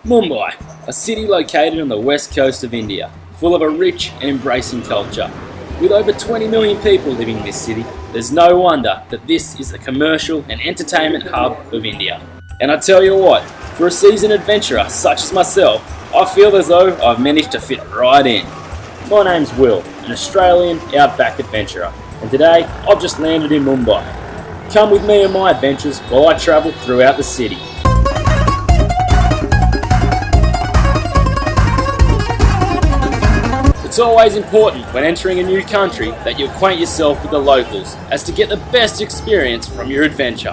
Mumbai, a city located on the west coast of India, full of a rich and embracing culture. With over 20 million people living in this city, there's no wonder that this is the commercial and entertainment hub of India. And I tell you what, for a seasoned adventurer such as myself, I feel as though I've managed to fit right in. My name's Will, an Australian outback adventurer, and today I've just landed in Mumbai. Come with me on my adventures while I travel throughout the city. It's always important when entering a new country that you acquaint yourself with the locals, as to get the best experience from your adventure.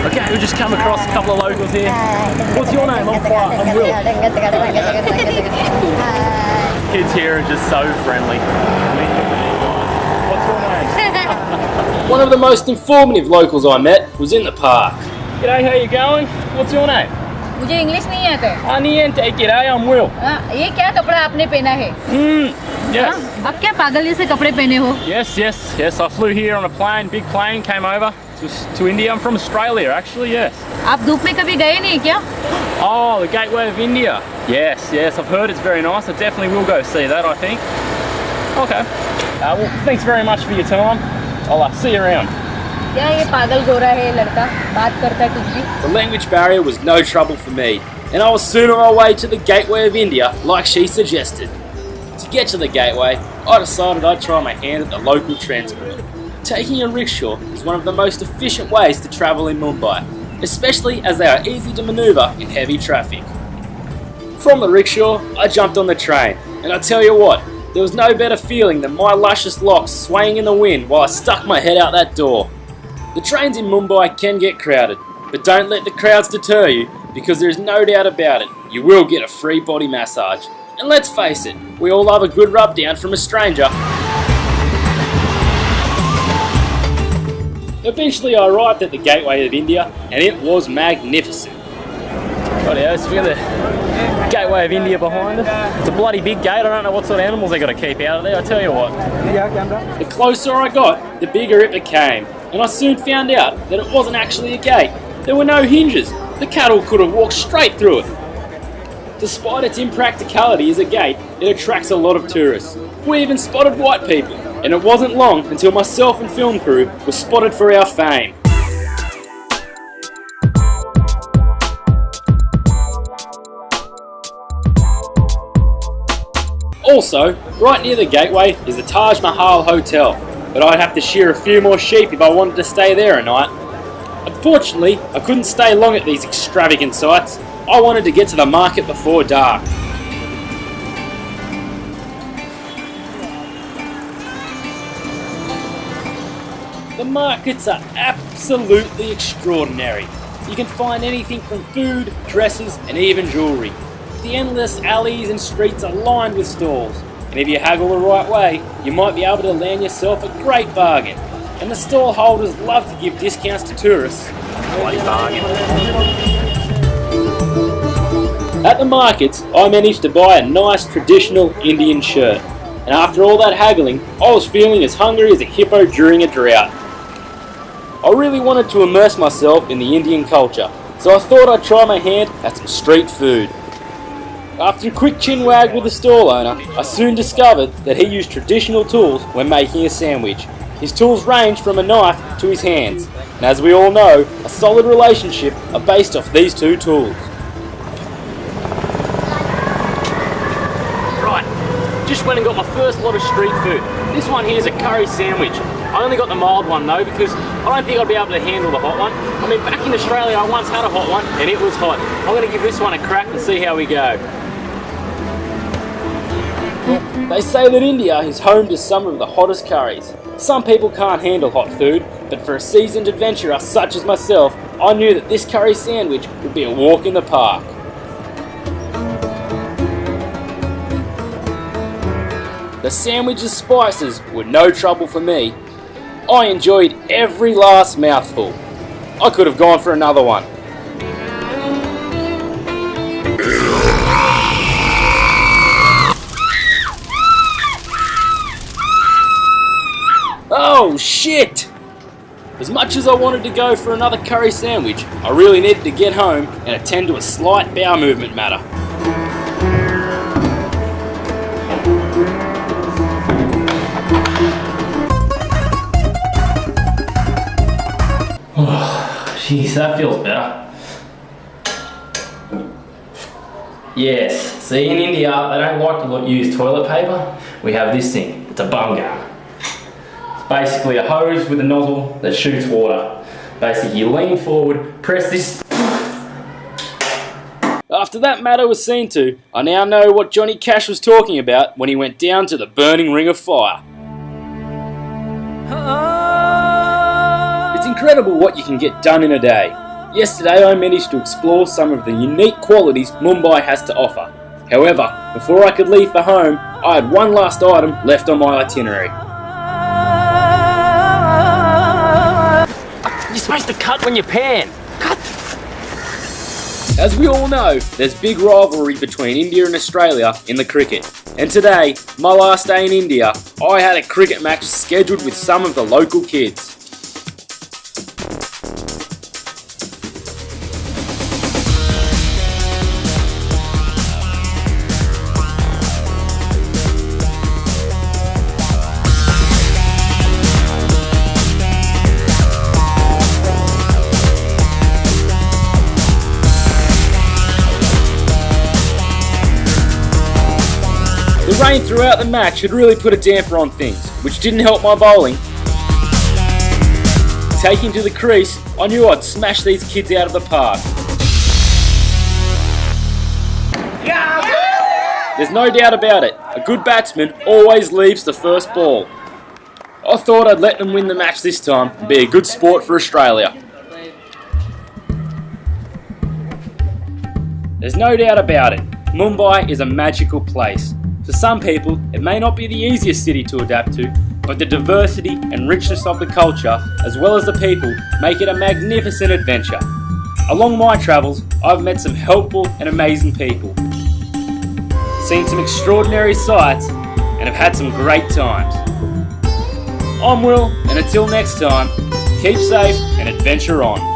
Okay, we've just come across a couple of locals here. What's your name? I'm Will. Kids here are just so friendly. What's your name? One of the most informative locals I met was in the park. G'day, how you going? What's your name? मुझे English नहीं आता है। नहीं है, g'day, I'm Will. ये क्या कपड़ा आपने पहना है? Yes. आप क्या पागल जैसे कपड़े पहने हो? Yes. I flew here on a plane, big plane, came over to India. I'm from Australia, actually. Yes. आप धूप में कभी गए नहीं क्या? Oh, the Gateway of India. Yes. I've heard it's very nice. I definitely will go see that, I think. Okay. Well, thanks very much for your time. I'll see you around. क्या ये पागल गोरा है लड़का, बात करता है कुछ भी? The language barrier was no trouble for me, and I was soon on my way to the Gateway of India, like she suggested. To get to the gateway, I decided I'd try my hand at the local transport. Taking a rickshaw is one of the most efficient ways to travel in Mumbai, especially as they are easy to manoeuvre in heavy traffic. From the rickshaw, I jumped on the train, and I tell you what, there was no better feeling than my luscious locks swaying in the wind while I stuck my head out that door. The trains in Mumbai can get crowded, but don't let the crowds deter you, because there's no doubt about it, you will get a free body massage. And let's face it, we all love a good rub down from a stranger. Eventually I arrived at the Gateway of India, and it was magnificent. Rightio, so we got the Gateway of India behind us. It's a bloody big gate. I don't know what sort of animals they got to keep out of there, I tell you what. The closer I got, the bigger it became, and I soon found out that it wasn't actually a gate. There were no hinges. The cattle could have walked straight through it. Despite its impracticality as a gate, it attracts a lot of tourists. We even spotted white people, and it wasn't long until myself and film crew were spotted for our fame. Also, right near the gateway is the Taj Mahal Hotel, but I'd have to shear a few more sheep if I wanted to stay there a night. Unfortunately, I couldn't stay long at these extravagant sites. I wanted to get to the market before dark. The markets are absolutely extraordinary. You can find anything from food, dresses, and even jewellery. The endless alleys and streets are lined with stalls, and if you haggle the right way, you might be able to land yourself a great bargain. And the stall holders love to give discounts to tourists. Bloody bargain. At the markets, I managed to buy a nice traditional Indian shirt, and after all that haggling, I was feeling as hungry as a hippo during a drought. I really wanted to immerse myself in the Indian culture, so I thought I'd try my hand at some street food. After a quick chin wag with the stall owner, I soon discovered that he used traditional tools when making a sandwich. His tools ranged from a knife to his hands, and as we all know, a solid relationship are based off these two tools. Just went and got my first lot of street food. This one here is a curry sandwich. I only got the mild one though because I don't think I'd be able to handle the hot one. I mean, back in Australia I once had a hot one and it was hot. I'm going to give this one a crack and see how we go. They say that India is home to some of the hottest curries. Some people can't handle hot food, but for a seasoned adventurer such as myself, I knew that this curry sandwich would be a walk in the park. The sandwich's spices were no trouble for me. I enjoyed every last mouthful. I could have gone for another one. Oh shit! As much as I wanted to go for another curry sandwich, I really needed to get home and attend to a slight bowel movement matter. Oh, jeez, that feels better. Yes, see, in India they don't like to use toilet paper. We have this thing, it's a bum gun. It's basically a hose with a nozzle that shoots water. Basically you lean forward, press this. After that matter was seen to, I now know what Johnny Cash was talking about when he went down to the burning ring of fire. It's incredible what you can get done in a day. Yesterday I managed to explore some of the unique qualities Mumbai has to offer. However, before I could leave for home, I had one last item left on my itinerary. You're supposed to cut when you pan. Cut! As we all know, there's big rivalry between India and Australia in the cricket. And today, my last day in India, I had a cricket match scheduled with some of the local kids. The rain throughout the match had really put a damper on things, which didn't help my bowling. Taking to the crease, I knew I'd smash these kids out of the park. There's no doubt about it, a good batsman always leaves the first ball. I thought I'd let them win the match this time and be a good sport for Australia. There's no doubt about it, Mumbai is a magical place. For some people, it may not be the easiest city to adapt to, but the diversity and richness of the culture, as well as the people, make it a magnificent adventure. Along my travels, I've met some helpful and amazing people, seen some extraordinary sights, and have had some great times. I'm Will, and until next time, keep safe and adventure on.